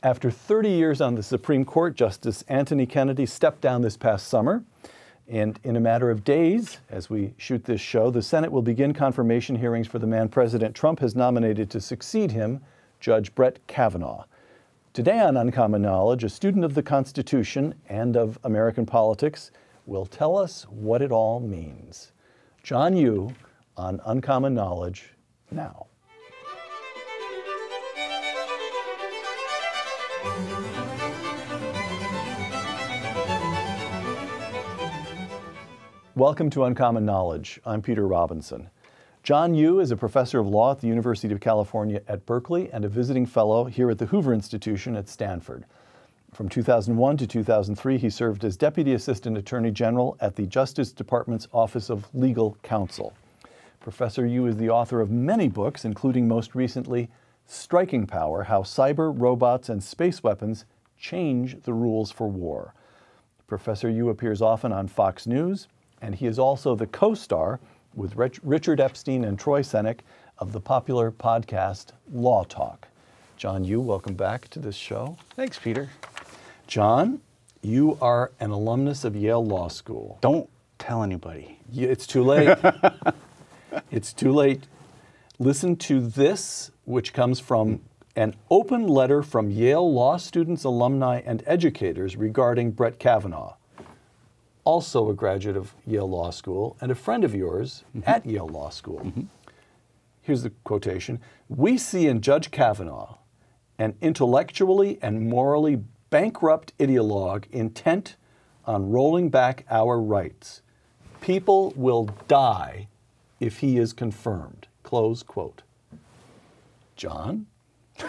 After 30 years on the Supreme Court, Justice Anthony Kennedy stepped down this past summer. And in a matter of days, as we shoot this show, the Senate will begin confirmation hearings for the man President Trump has nominated to succeed him, Judge Brett Kavanaugh. Today on Uncommon Knowledge, a student of the Constitution and of American politics will tell us what it all means. John Yoo on Uncommon Knowledge now. Welcome to Uncommon Knowledge. I'm Peter Robinson. John Yoo is a professor of law at the University of California at Berkeley and a visiting fellow here at the Hoover Institution at Stanford. From 2001 to 2003, he served as Deputy Assistant Attorney General at the Justice Department's Office of Legal Counsel. Professor Yoo is the author of many books, including most recently, Striking Power: How Cyber, Robots, and Space Weapons Change the Rules for War. Professor Yoo appears often on Fox News, and he is also the co-star with Richard Epstein and Troy Senik of the popular podcast Law Talk. John Yoo, welcome back to this show. Thanks, Peter. John, you are an alumnus of Yale Law School. Don't tell anybody. It's too late. It's too late. Listen to this, which comes from an open letter from Yale Law students, alumni, and educators regarding Brett Kavanaugh, also a graduate of Yale Law School and a friend of yours at Yale Law School. Here's the quotation. "We see in Judge Kavanaugh an intellectually and morally bankrupt ideologue intent on rolling back our rights. People will die if he is confirmed." Close quote. John?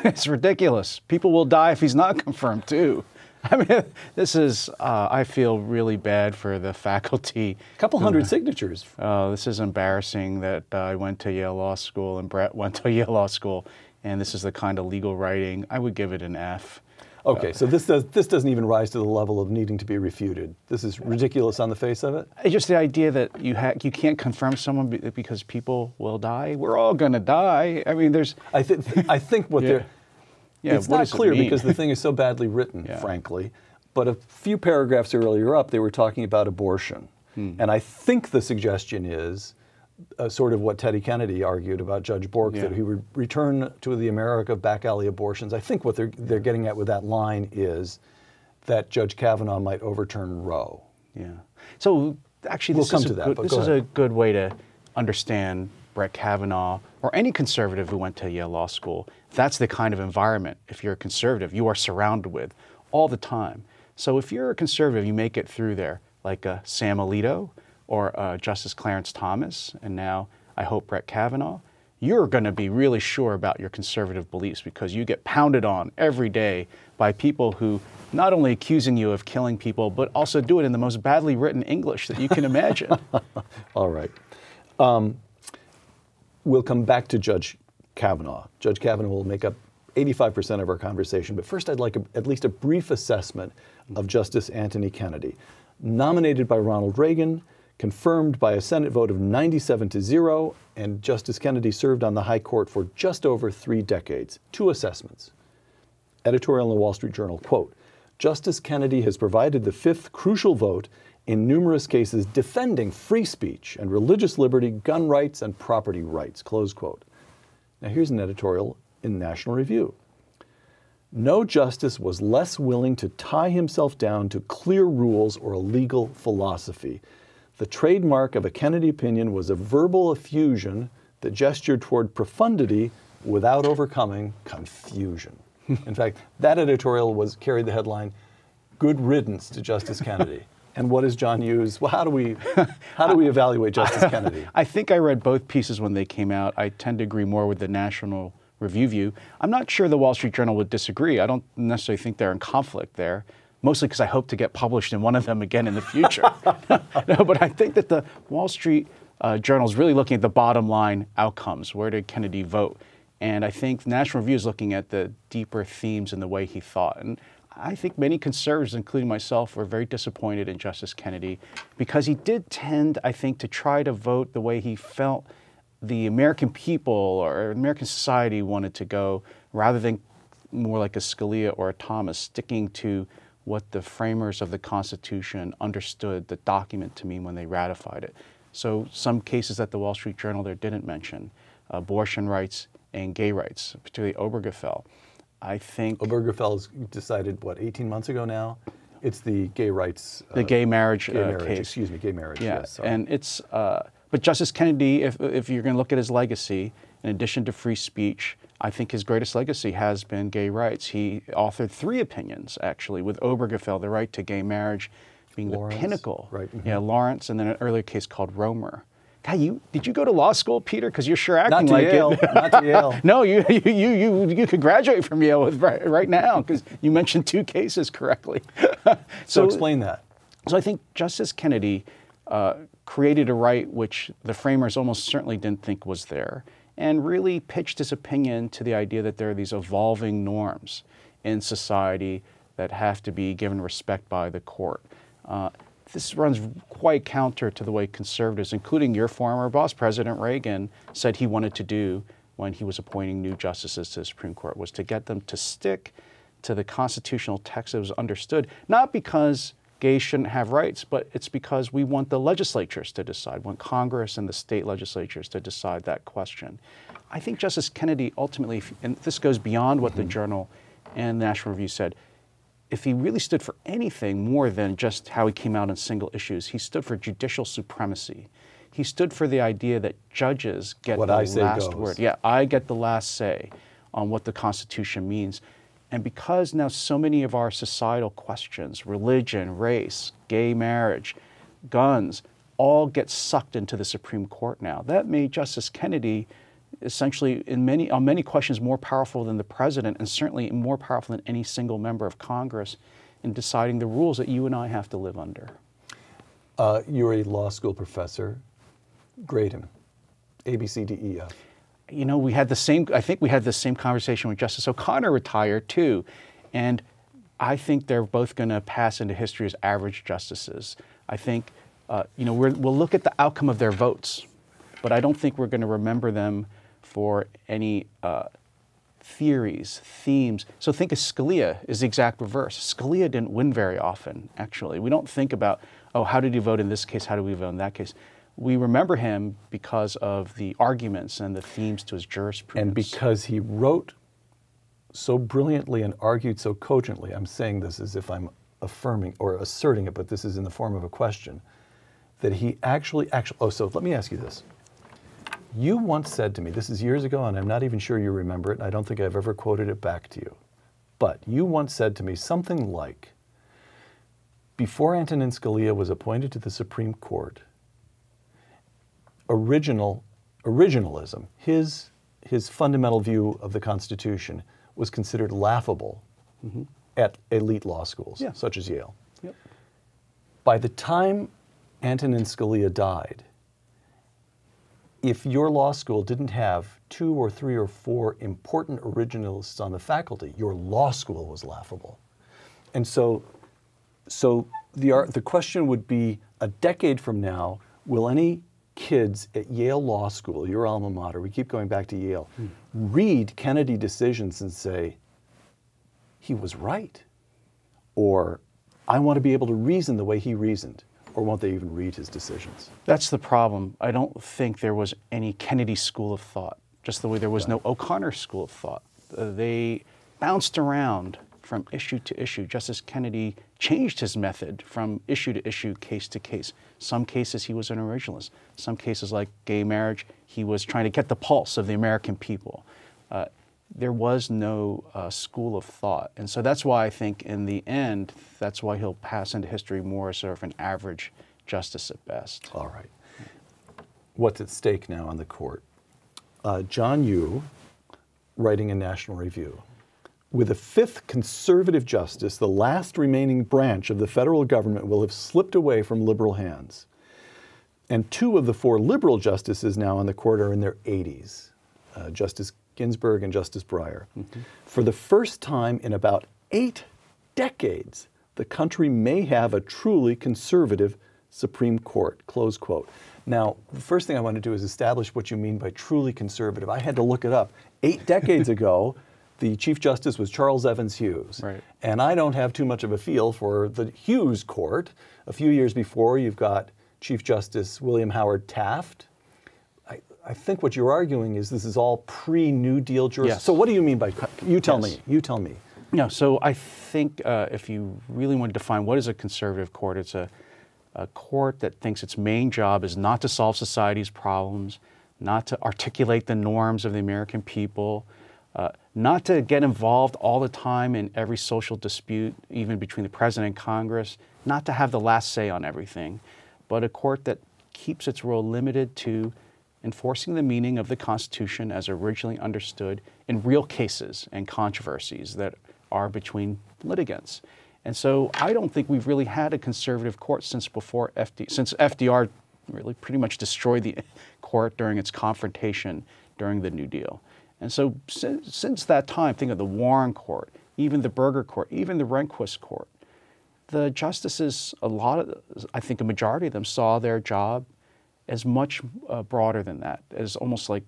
It's ridiculous. People will die if he's not confirmed, too. I mean, this is, I feel really bad for the faculty. A couple hundred signatures. This is embarrassing that I went to Yale Law School and Brett went to Yale Law School, and this is the kind of legal writing. I would give it an F. Okay, so this doesn't even rise to the level of needing to be refuted. This is ridiculous on the face of it? It's just the idea that you can't confirm someone because people will die. We're all going to die. I mean, there's... I think what they're... Yeah, it's not clear because the thing is so badly written, frankly. But a few paragraphs earlier up, they were talking about abortion. And I think the suggestion is sort of what Teddy Kennedy argued about Judge Bork, that he would return to the America of back alley abortions. I think what they're getting at with that line is that Judge Kavanaugh might overturn Roe. Yeah. So actually, this is a good way to understand Brett Kavanaugh or any conservative who went to Yale Law School. That's the kind of environment, if you're a conservative, you are surrounded with all the time. So if you're a conservative, you make it through there, like Sam Alito or Justice Clarence Thomas, and now I hope Brett Kavanaugh, you're going to be really sure about your conservative beliefs because you get pounded on every day by people who not only accusing you of killing people, but also do it in the most badly written English that you can imagine. All right. We'll come back to Judge Kavanaugh. Judge Kavanaugh will make up 85% of our conversation, but first I'd like at least a brief assessment of Justice Anthony Kennedy. Nominated by Ronald Reagan, confirmed by a Senate vote of 97-0, and Justice Kennedy served on the High Court for just over 3 decades. 2 assessments. Editorial in the Wall Street Journal, quote, "Justice Kennedy has provided the 5th crucial vote in numerous cases defending free speech and religious liberty, gun rights, and property rights," close quote. Now here's an editorial in National Review. "No justice was less willing to tie himself down to clear rules or a legal philosophy. The trademark of a Kennedy opinion was a verbal effusion that gestured toward profundity without overcoming confusion." In fact, that editorial carried the headline, "Good riddance to Justice Kennedy." And what is John Yoo's? Well, how do we evaluate Justice Kennedy? I think I read both pieces when they came out. I tend to agree more with the National Review view. I'm not sure the Wall Street Journal would disagree. I don't necessarily think they're in conflict there, mostly because I hope to get published in one of them again in the future. No, but I think that the Wall Street Journal is really looking at the bottom line outcomes. Where did Kennedy vote? And I think the National Review is looking at the deeper themes and the way he thought. And I think many conservatives, including myself, were very disappointed in Justice Kennedy because he did tend, I think, to try to vote the way he felt the American people or American society wanted to go, rather than more like a Scalia or a Thomas, sticking to what the framers of the Constitution understood the document to mean when they ratified it. So some cases that the Wall Street Journal there didn't mention, abortion rights and gay rights, particularly Obergefell. I think Obergefell's decided, what, 18 months ago now? It's the gay rights... the gay marriage case. Excuse me, gay marriage, yeah, yes. And it's... but Justice Kennedy, if you're going to look at his legacy, in addition to free speech, I think his greatest legacy has been gay rights. He authored 3 opinions, actually, with Obergefell, the right to gay marriage being Lawrence, the pinnacle. Right. Mm-hmm. Yeah, Lawrence, and then an earlier case called Romer. God, did you go to law school, Peter? Because you're sure acting like Yale. it. Not to Yale. No, you could graduate from Yale right now because you mentioned 2 cases correctly. So explain that. So I think Justice Kennedy created a right which the framers almost certainly didn't think was there, and really pitched his opinion to the idea that there are these evolving norms in society that have to be given respect by the court. This runs quite counter to the way conservatives, including your former boss, President Reagan, said he wanted to do when he was appointing new justices to the Supreme Court, was to get them to stick to the constitutional text that was understood, not because gays shouldn't have rights, but it's because we want the legislatures to decide, want Congress and the state legislatures to decide that question. I think Justice Kennedy ultimately, and this goes beyond what the Journal and the National Review said, if he really stood for anything more than just how he came out on single issues, he stood for judicial supremacy. He stood for the idea that judges get the last word. Yeah, I get the last say on what the Constitution means. And because now so many of our societal questions, religion, race, gay marriage, guns, all get sucked into the Supreme Court now. That made Justice Kennedy essentially on many questions more powerful than the president, and certainly more powerful than any single member of Congress in deciding the rules that you and I have to live under. You're a law school professor. Grade him. A, B, C, D, E, F. You know, I think we had the same conversation when Justice O'Connor retired too. And I think they're both going to pass into history as average justices. I think, we'll look at the outcome of their votes, but I don't think we're going to remember them for any theories, themes. So think of Scalia is the exact reverse. Scalia didn't win very often, actually. We don't think about, oh, how did he vote in this case? How did we vote in that case? We remember him because of the arguments and the themes to his jurisprudence. And because he wrote so brilliantly and argued so cogently, I'm saying this as if I'm affirming or asserting it, but this is in the form of a question, that he actually, so let me ask you this. You once said to me, this is years ago, and I'm not even sure you remember it, and I don't think I've ever quoted it back to you, but you once said to me something like, before Antonin Scalia was appointed to the Supreme Court, originalism, his fundamental view of the Constitution, was considered laughable at elite law schools, such as Yale. Yep. By the time Antonin Scalia died, if your law school didn't have 2 or 3 or 4 important originalists on the faculty, your law school was laughable. And so the question would be, a decade from now, will any kids at Yale Law School, your alma mater, we keep going back to Yale, read Kennedy decisions and say, he was right? Or, I want to be able to reason the way he reasoned? Or won't they even read his decisions? That's the problem. I don't think there was any Kennedy school of thought, just the way there was no O'Connor school of thought. They bounced around from issue to issue. Justice Kennedy changed his method from issue to issue, case to case. Some cases he was an originalist. Some cases like gay marriage, he was trying to get the pulse of the American people. There was no school of thought. And so that's why I think in the end, that's why he'll pass into history more as sort of an average justice at best. All right. What's at stake now on the court? John Yoo, writing in National Review, with a 5th conservative justice, the last remaining branch of the federal government will have slipped away from liberal hands. And 2 of the 4 liberal justices now on the court are in their 80s, Justice Ginsburg and Justice Breyer. For the first time in about 8 decades, the country may have a truly conservative Supreme Court, close quote. Now, the first thing I want to do is establish what you mean by truly conservative. I had to look it up. 8 decades ago, The Chief Justice was Charles Evans Hughes. Right. And I don't have too much of a feel for the Hughes court. A few years before, you've got Chief Justice William Howard Taft. I think what you're arguing is this is all pre-New Deal jurisdiction. Yes. So what do you mean by, you tell me, you tell me. No, so I think if you really want to define what is a conservative court, it's a court that thinks its main job is not to solve society's problems, not to articulate the norms of the American people, not to get involved all the time in every social dispute, even between the president and Congress, not to have the last say on everything, but a court that keeps its role limited to enforcing the meaning of the Constitution as originally understood in real cases and controversies that are between litigants. And so I don't think we've really had a conservative court since since FDR really pretty much destroyed the court during its confrontation during the New Deal. And so since that time, think of the Warren Court, even the Burger Court, even the Rehnquist Court, the justices, I think a majority of them saw their job as much broader than that, as almost like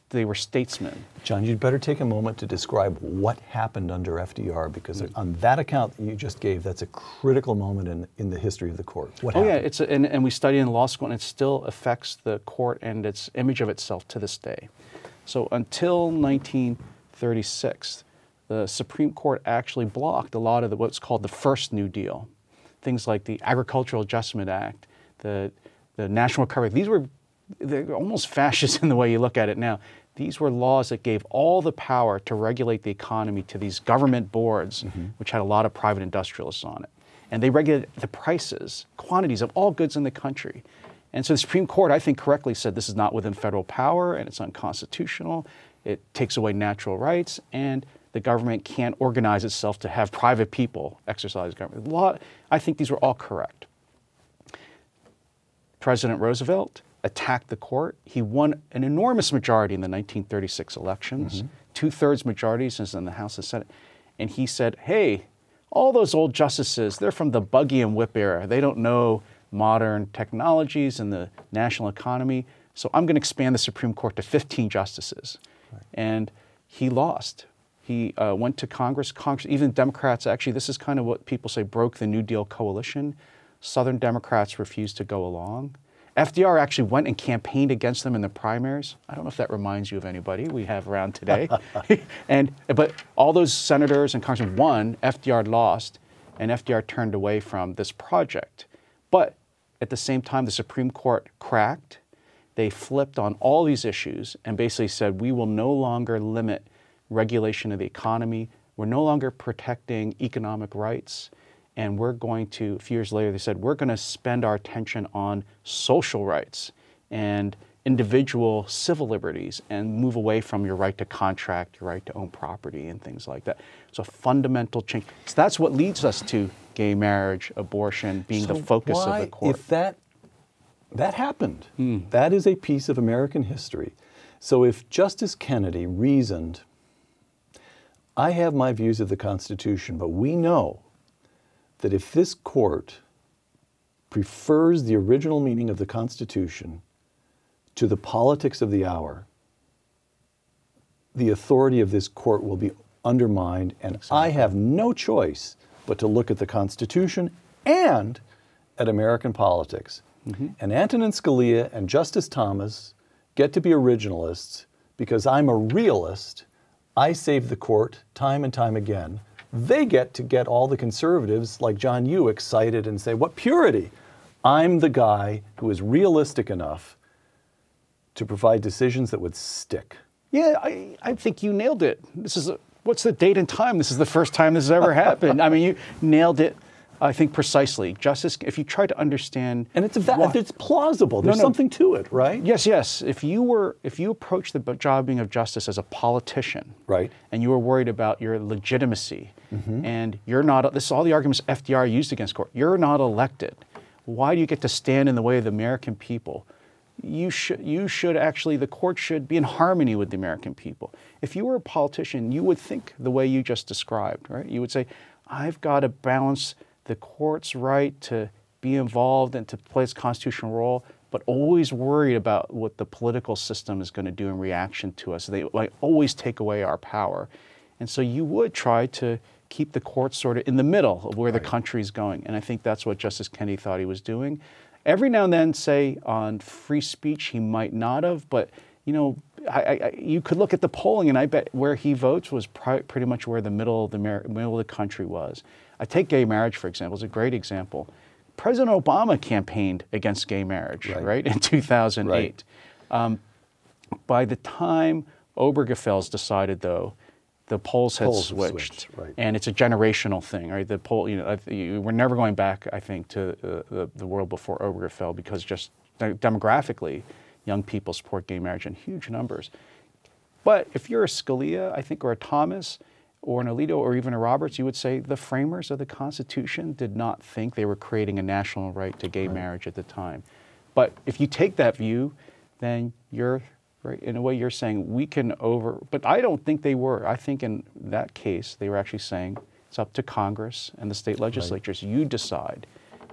they were statesmen. John, you'd better take a moment to describe what happened under FDR, because on that account that you just gave, that's a critical moment in the history of the court. What happened? Yeah, and we study in law school, and it still affects the court and its image of itself to this day. So until 1936, the Supreme Court actually blocked a lot of what's called the first New Deal. Things like the Agricultural Adjustment Act, the National Recovery. They're almost fascist in the way you look at it now. These were laws that gave all the power to regulate the economy to these government boards, which had a lot of private industrialists on it. And they regulated the prices, quantities of all goods in the country. And so the Supreme Court, I think, correctly said this is not within federal power and it's unconstitutional. It takes away natural rights, and the government can't organize itself to have private people exercise government. I think these were all correct. President Roosevelt attacked the court. He won an enormous majority in the 1936 elections, 2/3 majorities in the House and Senate. And he said, hey, all those old justices, they're from the buggy and whip era. They don't know modern technologies and the national economy. So I'm going to expand the Supreme Court to 15 justices. Right. And he lost. He went to Congress. Even Democrats, actually, this is kind of what people say broke the New Deal coalition. Southern Democrats refused to go along. FDR actually went and campaigned against them in the primaries. I don't know if that reminds you of anybody we have around today. But all those senators and congressmen won, FDR lost, and FDR turned away from this project. But at the same time, the Supreme Court cracked. They flipped on all these issues and basically said, we will no longer limit regulation of the economy. We're no longer protecting economic rights. And we're going to, a few years later, they said, we're going to spend our attention on social rights and individual civil liberties and move away from your right to contract, your right to own property and things like that. So fundamental change. So that's what leads us to gay marriage, abortion being the focus of the court. If that happened, that is a piece of American history. So if Justice Kennedy reasoned, I have my views of the Constitution, but we know that if this court prefers the original meaning of the Constitution to the politics of the hour, the authority of this court will be undermined, and I have no choice but to look at the Constitution and at American politics. And Antonin Scalia and Justice Thomas get to be originalists because I'm a realist. I save the court time and time again. They get to get all the conservatives like John Yoo excited and say, what purity? I'm the guy who is realistic enough to provide decisions that would stick. Yeah, I think you nailed it. What's the date and time? This is the first time this has ever happened. I mean, you nailed it, I think, precisely. Justice, if you try to understand... And it's plausible. There's something to it, right? Yes, yes. If you approach the jobbing of justice as a politician, right, and you were worried about your legitimacy, and you're not, this is all the arguments FDR used against court, you're not elected. Why do you get to stand in the way of the American people? You should actually, the court should be in harmony with the American people. If you were a politician, you would think the way you just described, right? You would say, I've got to balance the court's right to be involved and to play its constitutional role, but always worried about what the political system is going to do in reaction to us. They always take away our power. And so you would try to keep the court sort of in the middle of where the country's going. And I think that's what Justice Kennedy thought he was doing. Every now and then, say, on free speech, he might not have, but, you know, you could look at the polling, and I bet where he votes was pretty much where the middle of the country was. I take gay marriage, for example, it's a great example. President Obama campaigned against gay marriage, right, in 2008. Right. By the time Obergefell's decided, though, the polls had switched, and it's a generational thing, right? The poll, you know, we're never going back, I think, to the world before Obergefell, because just demographically, young people support gay marriage in huge numbers. But if you're a Scalia, I think, or a Thomas, or an Alito, or even a Roberts, you would say the framers of the Constitution did not think they were creating a national right to gay marriage at the time. But if you take that view, then you're, right, in a way you're saying we can but I don't think they were. I think in that case, they were actually saying it's up to Congress and the state legislatures. You decide.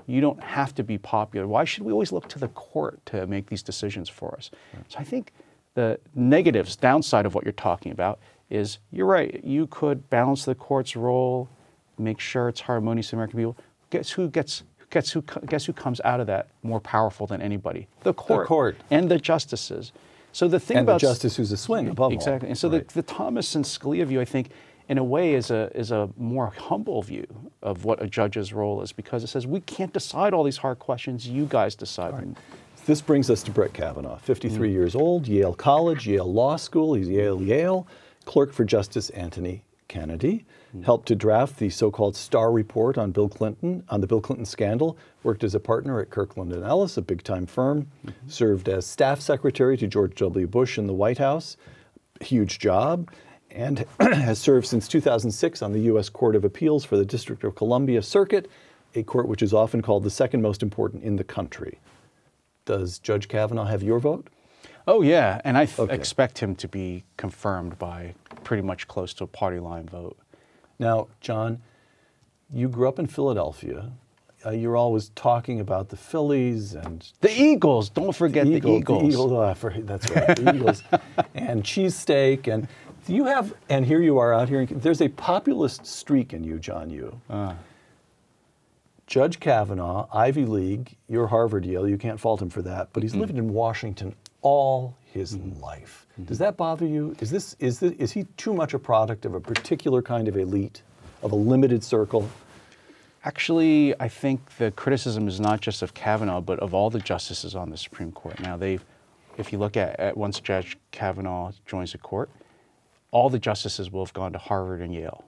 You don't have to be popular. Why should we always look to the court to make these decisions for us? So I think the negatives, downside of what you're talking about is, you're right, you could balance the court's role, make sure it's harmonious to the American people. Guess who comes out of that more powerful than anybody? The court. And the justices. So the thing about the justice who's a swing above all. Exactly. And so the Thomas and Scalia view, I think, in a way is a more humble view of what a judge's role is, because it says we can't decide all these hard questions, you guys decide them. This brings us to Brett Kavanaugh, 53 years old, Yale College, Yale Law School, he's Yale, clerk for Justice Anthony Kennedy, helped to draft the so-called Starr Report on Bill Clinton, on the Bill Clinton scandal, worked as a partner at Kirkland & Ellis, a big-time firm, served as staff secretary to George W. Bush in the White House, huge job, and has served since 2006 on the U.S. Court of Appeals for the District of Columbia Circuit, a court which is often called the second most important in the country. Does Judge Kavanaugh have your vote? Oh, yeah, and I expect him to be confirmed by pretty much close to a party line vote. Now, John, you grew up in Philadelphia. You're always talking about the Phillies and... The Eagles, don't forget the Eagles. The Eagles, that's right, the Eagles. And cheesesteak, and you have, and here you are out here, there's a populist streak in you, John Yoo. Judge Kavanaugh, Ivy League, you're Harvard, Yale, you can't fault him for that, but he's lived in Washington all his life. Does that bother you? Is he too much a product of a particular kind of elite, of a limited circle? Actually, I think the criticism is not just of Kavanaugh, but of all the justices on the Supreme Court. Now, if you look at once Judge Kavanaugh joins the court, all the justices will have gone to Harvard and Yale.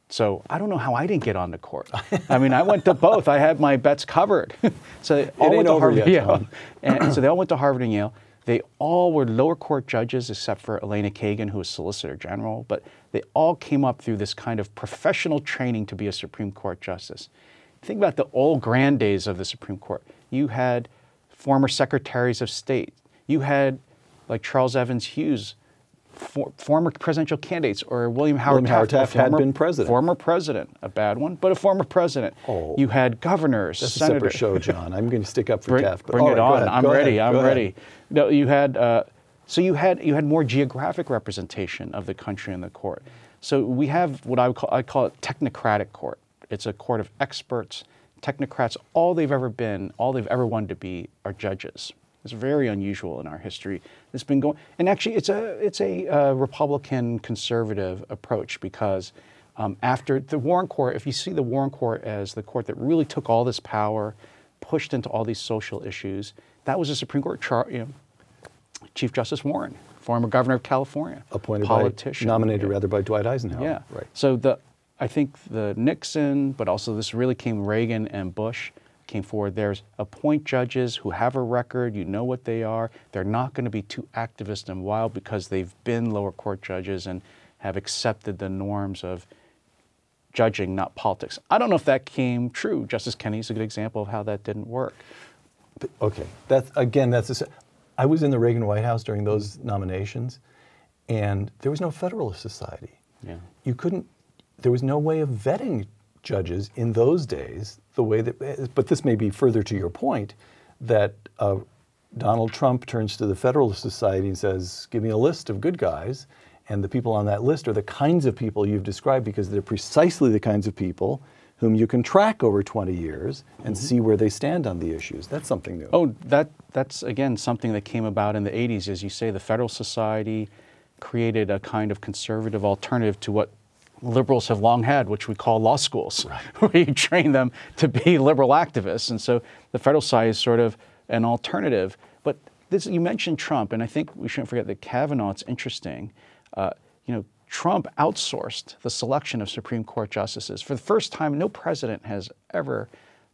So I don't know how I didn't get on the court. I mean, I went to both. I had my bets covered. So they all went to Harvard and Yale. And so they all went to Harvard and Yale. They all were lower court judges, except for Elena Kagan, who was Solicitor General. But they all came up through this kind of professional training to be a Supreme Court justice. Think about the old grand days of the Supreme Court. You had former secretaries of state. You had, like Charles Evans Hughes, former presidential candidates, or William Howard Taft had been president. Former president, a bad one, but a former president. Oh, you had governors, that's senators. a separate show, John. I'm going to stick up for Taft. Bring it on. I'm ready. No, you had so you had more geographic representation of the country in the court. So we have what I call it technocratic court. It's a court of experts, technocrats. All they've ever wanted to be are judges. It's very unusual in our history. It's been going, and actually, it's a Republican conservative approach, because after the Warren Court, if you see the Warren Court as the court that really took all this power, pushed into all these social issues, that was the Supreme Court. Chief Justice Warren, former governor of California, appointed politician, nominated by Dwight Eisenhower. Yeah, right. So I think the Nixon, but also this really came Reagan and Bush. Came forward. There's appoint judges who have a record, you know what they are. They're not going to be too activist and wild because they've been lower court judges and have accepted the norms of judging, not politics. I don't know if that came true. Justice Kennedy's a good example of how that didn't work. But, okay, I was in the Reagan White House during those nominations, and there was no Federalist Society. Yeah. There was no way of vetting judges in those days the way that, but this may be further to your point, that Donald Trump turns to the Federalist Society and says, give me a list of good guys, And the people on that list are the kinds of people you've described because they're precisely the kinds of people whom you can track over 20 years and see where they stand on the issues. That's something new. Oh, that's again something that came about in the 80s. As you say, the Federal Society created a kind of conservative alternative to what liberals have long had, which we call law schools, where you train them to be liberal activists. And so the Federal Society is sort of an alternative. But this, you mentioned Trump, and I think we shouldn't forget that Kavanaugh, it's interesting. Trump outsourced the selection of Supreme Court justices. For the first time, no president has ever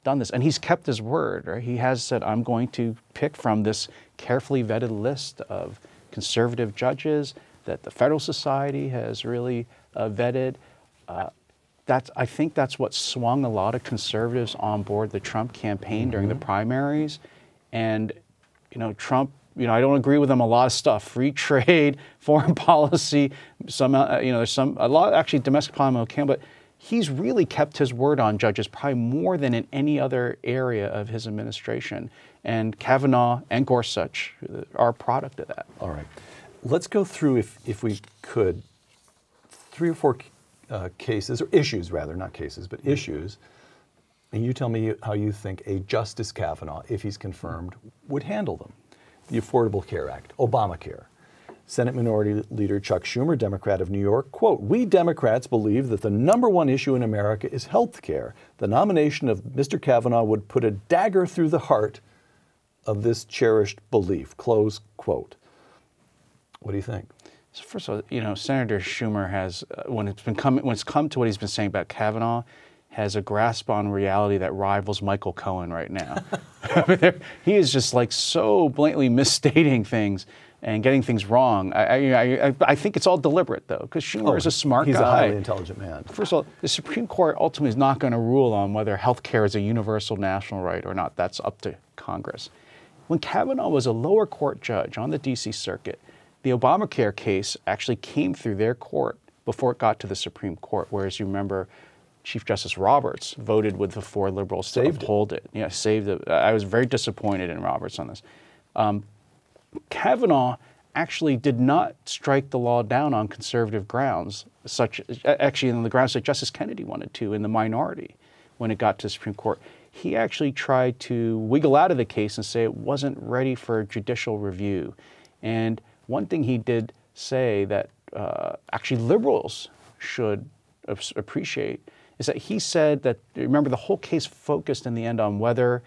done this. And he's kept his word, right? He has said, I'm going to pick from this carefully vetted list of conservative judges that the Federal Society has really vetted. I think that's what swung a lot of conservatives on board the Trump campaign during the primaries. And, Trump, I don't agree with him a lot of stuff, free trade, foreign policy, there's a lot, actually domestic policy, okay, but he's really kept his word on judges probably more than in any other area of his administration. And Kavanaugh and Gorsuch are a product of that. All right. Let's go through, if we could, 3 or 4 cases, or issues rather, not cases, but issues, and you tell me how you think a Justice Kavanaugh, if he's confirmed, would handle them. The Affordable Care Act, Obamacare. Senate Minority Leader Chuck Schumer, Democrat of New York, quote, "We Democrats believe that the #1 issue in America is health care. The nomination of Mr. Kavanaugh would put a dagger through the heart of this cherished belief," close quote. What do you think? So first of all, Senator Schumer has, when it's come to what he's been saying about Kavanaugh, has a grasp on reality that rivals Michael Cohen right now. He is just like so blatantly misstating things and getting things wrong. I think it's all deliberate, though, because Schumer is a smart guy. He's a highly intelligent man. First of all, the Supreme Court ultimately is not going to rule on whether health care is a universal national right or not. That's up to Congress. When Kavanaugh was a lower court judge on the D.C. Circuit, the Obamacare case actually came through their court before it got to the Supreme Court, whereas you remember Chief Justice Roberts voted with the 4 liberals to uphold it. Yeah, saved it. I was very disappointed in Roberts on this. Kavanaugh actually did not strike the law down on conservative grounds, actually on the grounds that Justice Kennedy wanted to in the minority when it got to the Supreme Court. He actually tried to wiggle out of the case and say it wasn't ready for judicial review. And one thing he did say that actually liberals should appreciate is that he said that, remember, the whole case focused in the end on whether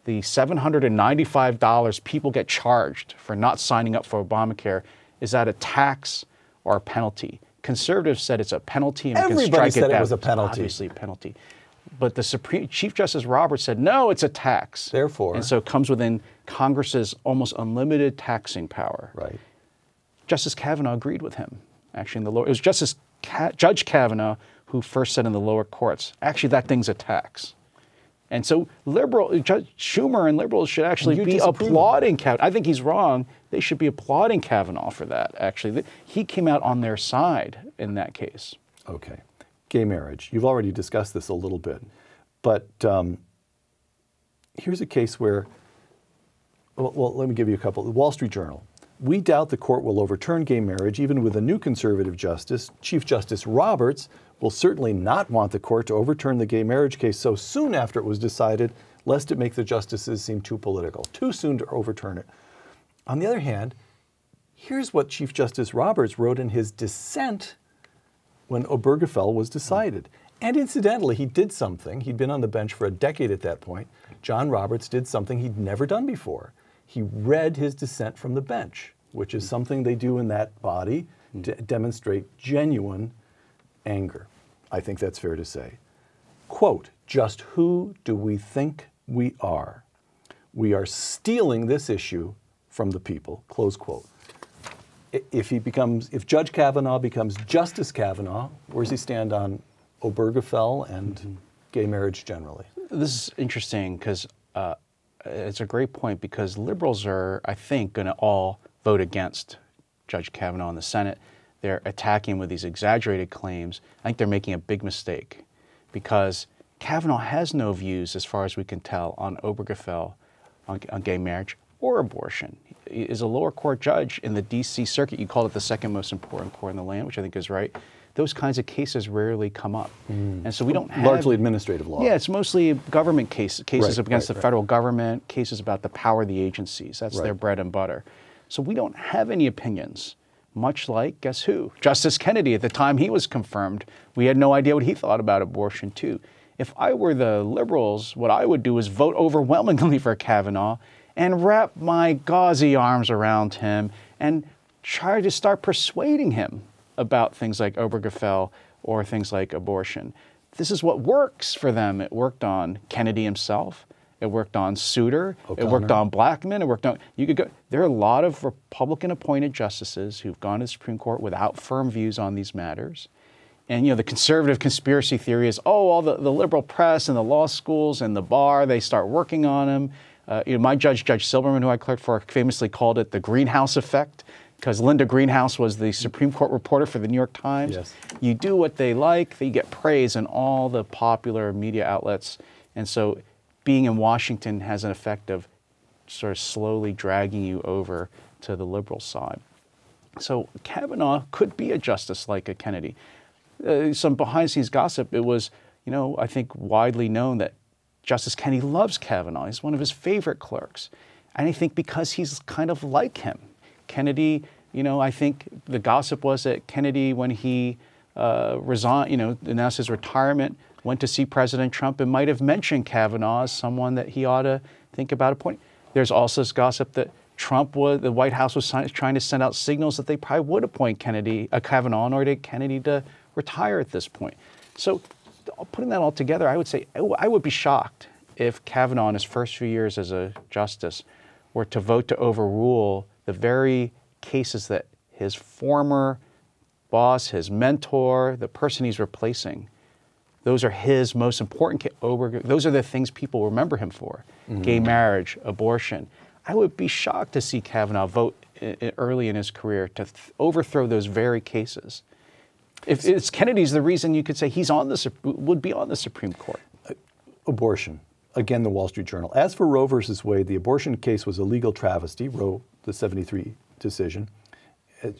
the $795 people get charged for not signing up for Obamacare, is that a tax or a penalty? Conservatives said it's a penalty and everybody we can strike said it down. It was a penalty. Obviously a penalty. But the Chief Justice Roberts said, no, it's a tax. Therefore. And so it comes within Congress's almost unlimited taxing power. Right. Justice Kavanaugh agreed with him. Actually, in the lower, it was Judge Kavanaugh who first said in the lower courts, actually, that thing's a tax. And so Judge Schumer and liberals should actually be applauding Kavanaugh. I think he's wrong. They should be applauding Kavanaugh for that, actually. He came out on their side in that case. Okay. Gay marriage. You've already discussed this a little bit. But here's a case where, well, let me give you a couple. The Wall Street Journal. We doubt the court will overturn gay marriage even with a new conservative justice. Chief Justice Roberts will certainly not want the court to overturn the gay marriage case so soon after it was decided, lest it make the justices seem too political, too soon to overturn it. On the other hand, here's what Chief Justice Roberts wrote in his dissent when Obergefell was decided. And incidentally, he did something. He'd been on the bench for a decade at that point. John Roberts did something he'd never done before. He read his dissent from the bench, which is something they do in that body to demonstrate genuine anger. I think that's fair to say. Quote, "Just who do we think we are? We are stealing this issue from the people," close quote. If Judge Kavanaugh becomes Justice Kavanaugh, where does he stand on Obergefell and gay marriage generally? This is interesting because it's a great point, because liberals are, I think, going to all vote against Judge Kavanaugh in the Senate. They're attacking him with these exaggerated claims. I think they're making a big mistake because Kavanaugh has no views, as far as we can tell, on Obergefell, on gay marriage or abortion. is a lower court judge in the D.C. circuit. You called it the second most important court in the land, which I think is right. Those kinds of cases rarely come up. And so we don't have... Largely administrative law. Yeah, it's mostly government cases against the federal government, cases about the power of the agencies. That's their bread and butter. So we don't have any opinions, much like, guess who? Justice Kennedy, at the time he was confirmed, we had no idea what he thought about abortion, too. If I were the liberals, what I would do is vote overwhelmingly for Kavanaugh and wrap my gauzy arms around him and try to start persuading him about things like Obergefell or things like abortion. This is what works for them. It worked on Kennedy himself. It worked on Souter. O'Connor. It worked on Blackmun. It worked on, you could go, there are a lot of Republican appointed justices who've gone to the Supreme Court without firm views on these matters. And, you know, the conservative conspiracy theory is, oh, all the liberal press and the law schools and the bar, they start working on them. You know, my judge, Judge Silberman, who I clerked for, famously called it the greenhouse effect, because Linda Greenhouse was the Supreme Court reporter for the New York Times. Yes. You do what they like, they get praise in all the popular media outlets. And so being in Washington has an effect of sort of slowly dragging you over to the liberal side. So Kavanaugh could be a justice like a Kennedy. Some behind-the-scenes gossip, it was, you know, I think widely known that Justice Kennedy loves Kavanaugh. He's one of his favorite clerks. And I think because he's kind of like him. Kennedy, you know, I think the gossip was that Kennedy, when he resigned, you know, announced his retirement, went to see President Trump and might have mentioned Kavanaugh as someone that he ought to think about appointing. There's also this gossip that the White House was trying to send out signals that they probably would appoint Kavanaugh in order to get Kennedy to retire at this point. So putting that all together, I would say I would be shocked if Kavanaugh in his first few years as a justice were to vote to overrule the very cases that his former boss, his mentor, the person he's replacing, those are his most important, those are the things people remember him for. Gay marriage, abortion. I would be shocked to see Kavanaugh vote early in his career to overthrow those very cases. If it's Kennedy's the reason you could say he's would be on the Supreme Court. Abortion. Again, the Wall Street Journal. As for Roe versus Wade, the abortion case was a legal travesty, Roe, the 73 decision.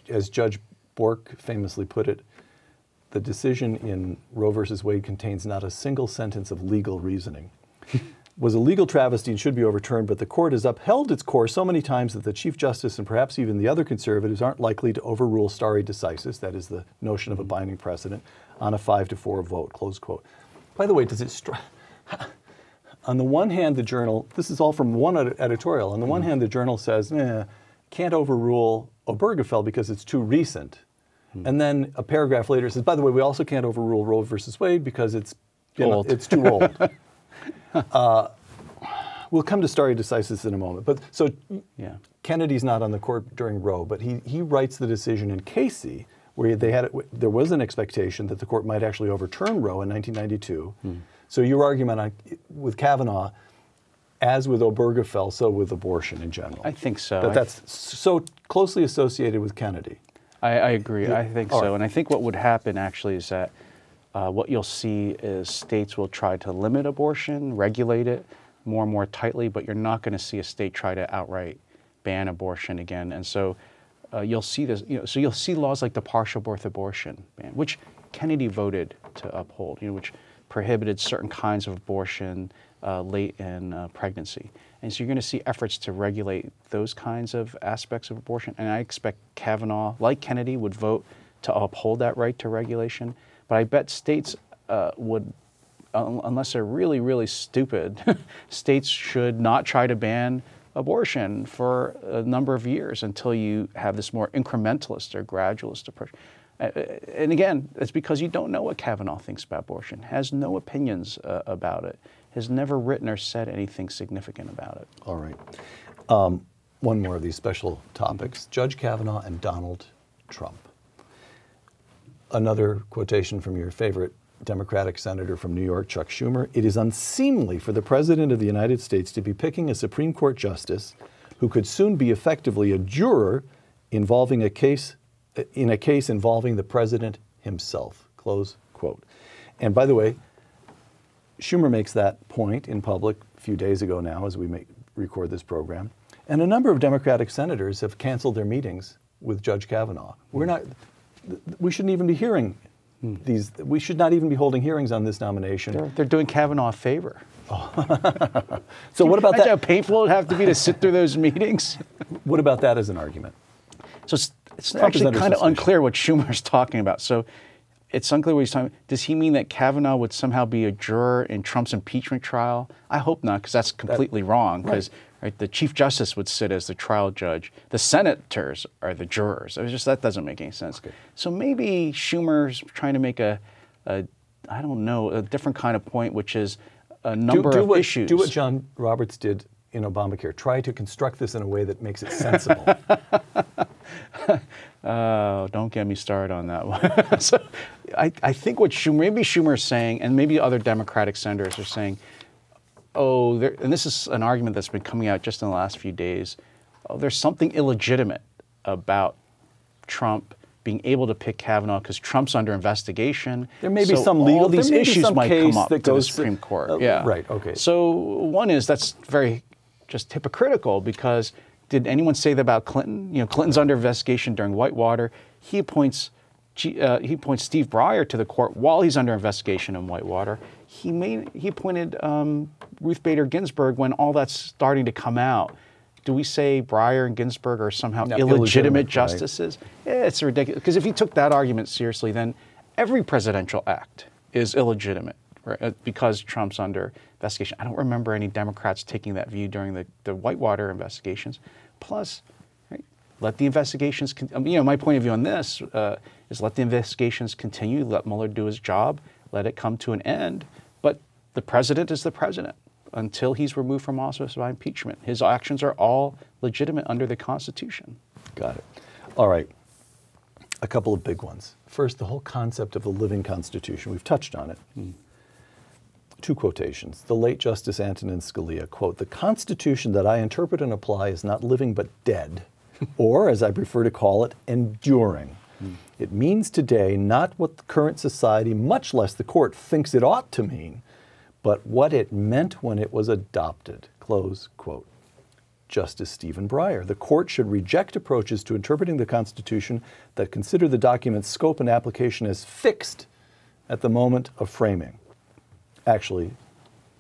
As Judge Bork famously put it, the decision in Roe versus Wade contains not a single sentence of legal reasoning. Was a legal travesty and should be overturned, but the court has upheld its course so many times that the Chief Justice and perhaps even the other conservatives aren't likely to overrule stare decisis, that is the notion of a binding precedent, on a 5-4 vote, close quote. By the way, does it on the one hand, the Journal, this is all from one editorial, on the one hand, the Journal says, can't overrule Obergefell because it's too recent. And then a paragraph later says, by the way, we also can't overrule Roe versus Wade because it's too old. We'll come to stare decisis in a moment. But so Kennedy's not on the court during Roe, but he writes the decision in Casey where there was an expectation that the court might actually overturn Roe in 1992. So your argument with Kavanaugh, as with Obergefell, so with abortion in general. I think so. That's so closely associated with Kennedy. I agree. I think so. Right. And I think what would happen actually is that what you'll see is states will try to limit abortion, regulate it more and more tightly, but you're not going to see a state try to outright ban abortion again. And so you'll see this, so you'll see laws like the partial birth abortion ban, which Kennedy voted to uphold, which prohibited certain kinds of abortion late in pregnancy. And so you're going to see efforts to regulate those kinds of aspects of abortion. And I expect Kavanaugh, like Kennedy, would vote to uphold that right to regulation. But I bet states would, unless they're really, really stupid, states should not try to ban abortion for a number of years until you have this more incrementalist or gradualist approach. And again, it's because you don't know what Kavanaugh thinks about abortion, has no opinions about it, has never written or said anything significant about it. All right. One more of these special topics, Judge Kavanaugh and Donald Trump. Another quotation from your favorite Democratic senator from New York, Chuck Schumer. "It is unseemly for the President of the United States to be picking a Supreme Court justice who could soon be effectively a juror involving a case involving the President himself." Close quote. And by the way, Schumer makes that point in public a few days ago now as we record this program. And a number of Democratic senators have canceled their meetings with Judge Kavanaugh. We shouldn't even be hearing these. We should not even be holding hearings on this nomination. They're doing Kavanaugh a favor. Oh. So what about that? How painful it would have to be to sit through those meetings? What about that as an argument? So it's actually kind of unclear what Schumer's talking about. So it's unclear what he's talking about. Does he mean that Kavanaugh would somehow be a juror in Trump's impeachment trial? I hope not, because that's completely wrong. Because the Chief Justice would sit as the trial judge. The senators are the jurors. That doesn't make any sense. Okay. So maybe Schumer's trying to make I don't know, a different kind of point, which is a number of issues. Do what John Roberts did in Obamacare. Try to construct this in a way that makes it sensible. Don't get me started on that one. So I think what maybe Schumer's saying, and maybe other Democratic senators are saying, and this is an argument that's been coming out just in the last few days, there's something illegitimate about Trump being able to pick Kavanaugh because Trump's under investigation. There may be some legal, all these issues might come up to the Supreme Court. Yeah. Right, okay. So one is that's very just hypocritical, because did anyone say that about Clinton? You know, Clinton's under investigation during Whitewater. He appoints Steve Breyer to the court while he's under investigation in Whitewater. He appointed Ruth Bader Ginsburg when all that's starting to come out. Do we say Breyer and Ginsburg are somehow illegitimate justices? Right. It's ridiculous. Because if you took that argument seriously, then every presidential act is illegitimate, right? Because Trump's under investigation. I don't remember any Democrats taking that view during the Whitewater investigations. Plus, right, let the investigations, my point of view on this is let the investigations continue, let Mueller do his job, let it come to an end. But the president is the president until he's removed from office by impeachment. His actions are all legitimate under the Constitution. Got it. All right. A couple of big ones. First, the whole concept of the living Constitution. We've touched on it. Two quotations. The late Justice Antonin Scalia, quote, "The Constitution that I interpret and apply is not living but dead, or, as I prefer to call it, enduring. It means today not what the current society, much less the court, thinks it ought to mean, but what it meant when it was adopted," close quote. Justice Stephen Breyer, "The court should reject approaches to interpreting the Constitution that consider the document's scope and application as fixed at the moment of framing." Actually,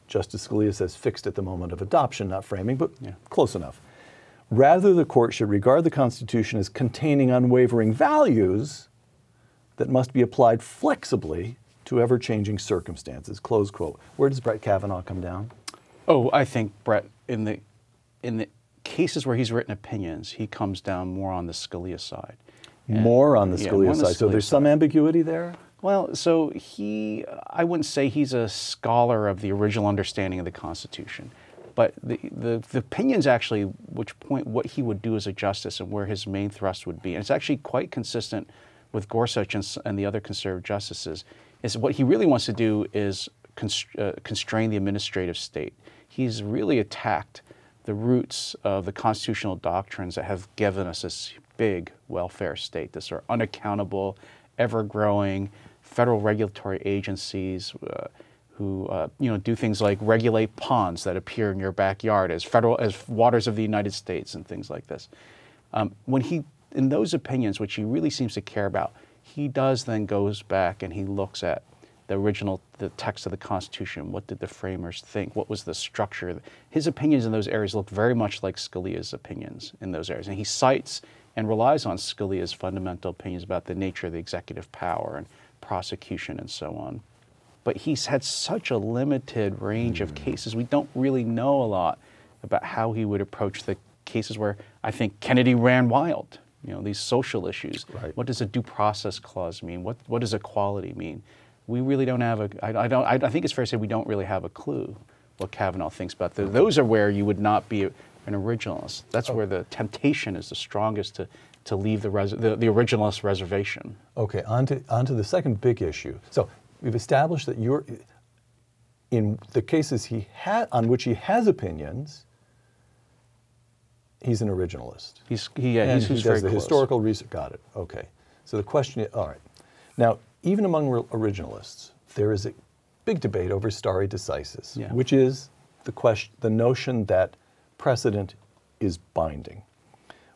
Justice Scalia says fixed at the moment of adoption, not framing, but close enough. "Rather, the court should regard the Constitution as containing unwavering values that must be applied flexibly to ever-changing circumstances," close quote. Where does Brett Kavanaugh come down? Oh, I think Brett, in the cases where he's written opinions, he comes down more on the Scalia side. More on the Scalia side. So there's some ambiguity there? Well, so I wouldn't say he's a scholar of the original understanding of the Constitution, but the opinions actually which point what he would do as a justice and where his main thrust would be, and it's actually quite consistent with Gorsuch and the other conservative justices, is what he really wants to do is constrain the administrative state. He's really attacked the roots of the constitutional doctrines that have given us this big welfare state, this sort of unaccountable, ever-growing federal regulatory agencies who do things like regulate ponds that appear in your backyard as waters of the United States and things like this. In those opinions, which he really seems to care about, he does then goes back and he looks at the text of the Constitution. What did the framers think? What was the structure? His opinions in those areas look very much like Scalia's opinions in those areas. And he cites and relies on Scalia's fundamental opinions about the nature of the executive power and prosecution and so on. But he's had such a limited range of cases. We don't really know a lot about how he would approach the cases where I think Kennedy ran wild. These social issues. Right. What does a due process clause mean? What does equality mean? We really don't have I think it's fair to say we don't really have a clue what Kavanaugh thinks about those. Those are where you would not be an originalist. That's where the temptation is the strongest to leave the originalist reservation. Okay, on to the second big issue. So we've established that in the cases on which he has opinions, he's an originalist. He's he does the historical research. Got it. Okay. So the question is, all right. Now, even among originalists, there is a big debate over stare decisis, which is the notion that precedent is binding.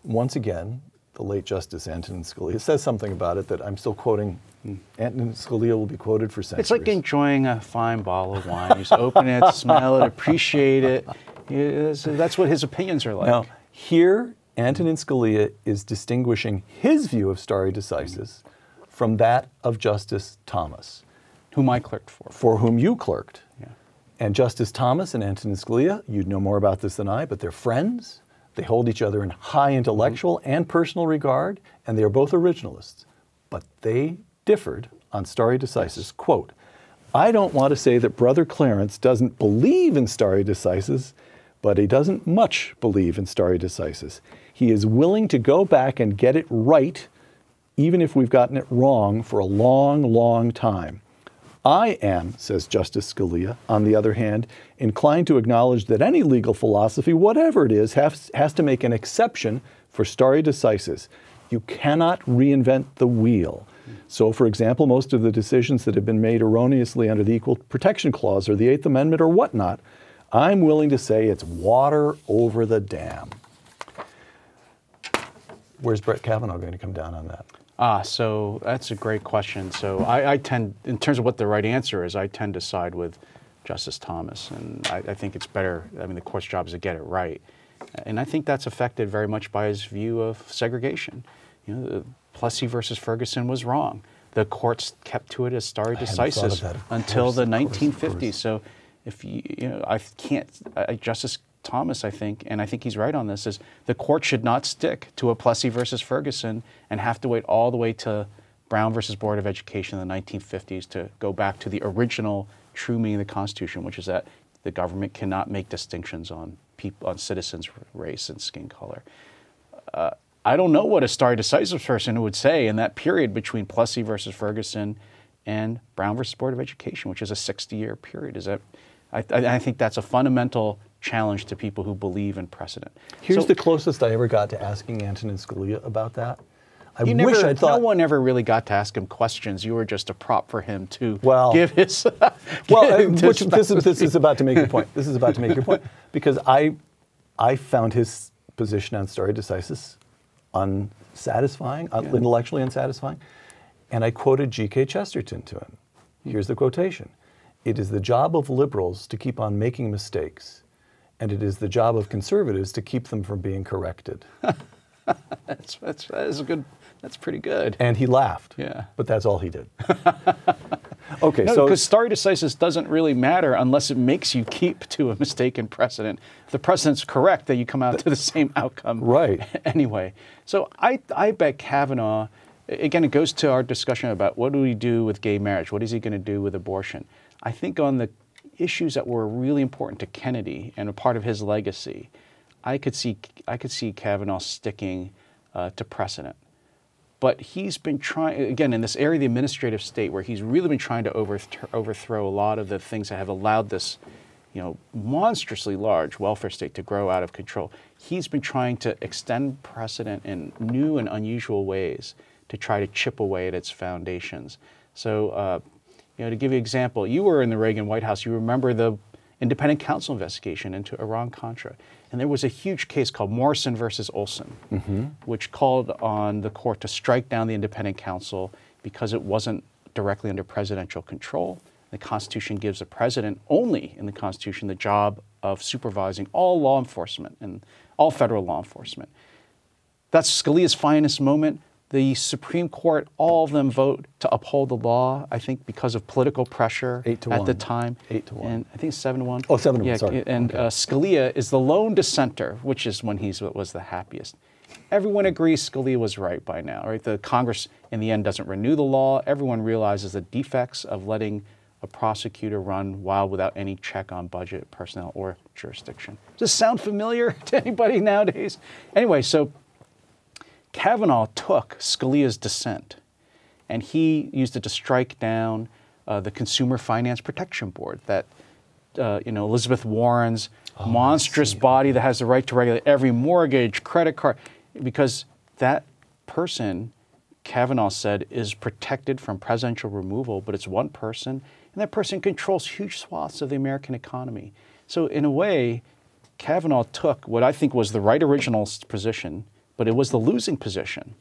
Once again, the late Justice Antonin Scalia says something about it that I'm still quoting. Antonin Scalia will be quoted for centuries. It's like enjoying a fine bottle of wine. You just open it, smell it, appreciate it. That's what his opinions are like. Now, here, Antonin Scalia is distinguishing his view of stare decisis from that of Justice Thomas. Whom I clerked for. For whom you clerked. Yeah. And Justice Thomas and Antonin Scalia, you'd know more about this than I, but they're friends. They hold each other in high intellectual and personal regard, and they are both originalists. But they differed on stare decisis. Yes. Quote, I don't want to say that Brother Clarence doesn't believe in stare decisis, but he doesn't much believe in stare decisis. He is willing to go back and get it right, even if we've gotten it wrong for a long, long time. I am, says Justice Scalia, on the other hand, inclined to acknowledge that any legal philosophy, whatever it is, has to make an exception for stare decisis. You cannot reinvent the wheel. So, for example, most of the decisions that have been made erroneously under the Equal Protection Clause or the Eighth Amendment or whatnot, I'm willing to say it's water over the dam. Where's Brett Kavanaugh going to come down on that? So that's a great question. So I tend, in terms of what the right answer is, I tend to side with Justice Thomas. And I think it's better, I mean, the court's job is to get it right. And I think that's affected very much by his view of segregation. You know, Plessy versus Ferguson was wrong. The courts kept to it as stare decisis until the 1950s. So if I can't, Justice Thomas, I think, and I think he's right on this, is the court should not stick to a Plessy versus Ferguson and have to wait all the way to Brown versus Board of Education in the 1950s to go back to the original true meaning of the Constitution, which is that the government cannot make distinctions on citizens' race and skin color. I don't know what a stare decisis person would say in that period between Plessy versus Ferguson and Brown versus Board of Education, which is a 60-year period. I think that's a fundamental challenge to people who believe in precedent. Here's the closest I ever got to asking Antonin Scalia about that. No one ever really got to ask him questions. You were just a prop for him to give his. This is about to make your point. This is about to make your point because I found his position on stare decisis unsatisfying, intellectually unsatisfying, and I quoted G.K. Chesterton to him. Here's the quotation: "It is the job of liberals to keep on making mistakes, and it is the job of conservatives to keep them from being corrected." That's pretty good. And he laughed. Yeah. But that's all he did. Okay, no, because stare decisis doesn't really matter unless it makes you keep to a mistaken precedent. If the precedent's correct, then you come out to the same outcome. Right. Anyway, so I bet Kavanaugh, again, it goes to our discussion about what do we do with gay marriage? What is he going to do with abortion? I think on the issues that were really important to Kennedy and a part of his legacy, I could see Kavanaugh sticking to precedent. But he's been trying, again, in this area of the administrative state where he's really been trying to overthrow a lot of the things that have allowed this, monstrously large welfare state to grow out of control. He's been trying to extend precedent in new and unusual ways to try to chip away at its foundations. So, to give you an example, you were in the Reagan White House. You remember the independent counsel investigation into Iran-Contra. And there was a huge case called Morrison versus Olson, which called on the court to strike down the independent counsel because it wasn't directly under presidential control. The Constitution gives the president only in the Constitution the job of supervising all law enforcement and all federal law enforcement. That's Scalia's finest moment. The Supreme Court, all of them vote to uphold the law, I think because of political pressure at the time. 8-1. And I think 7-1. Oh, 7-1, yeah, sorry. And okay. Scalia is the lone dissenter, which is when he was the happiest. Everyone agrees Scalia was right by now, right? The Congress, in the end, doesn't renew the law. Everyone realizes the defects of letting a prosecutor run wild without any check on budget, personnel, or jurisdiction. Does this sound familiar to anybody nowadays? Anyway, so Kavanaugh took Scalia's dissent, and he used it to strike down the Consumer Finance Protection Board, that Elizabeth Warren's monstrous body that has the right to regulate every mortgage, credit card, because that person, Kavanaugh said, is protected from presidential removal, but it's one person, and that person controls huge swaths of the American economy. So in a way, Kavanaugh took what I think was the right original position, but it was the losing position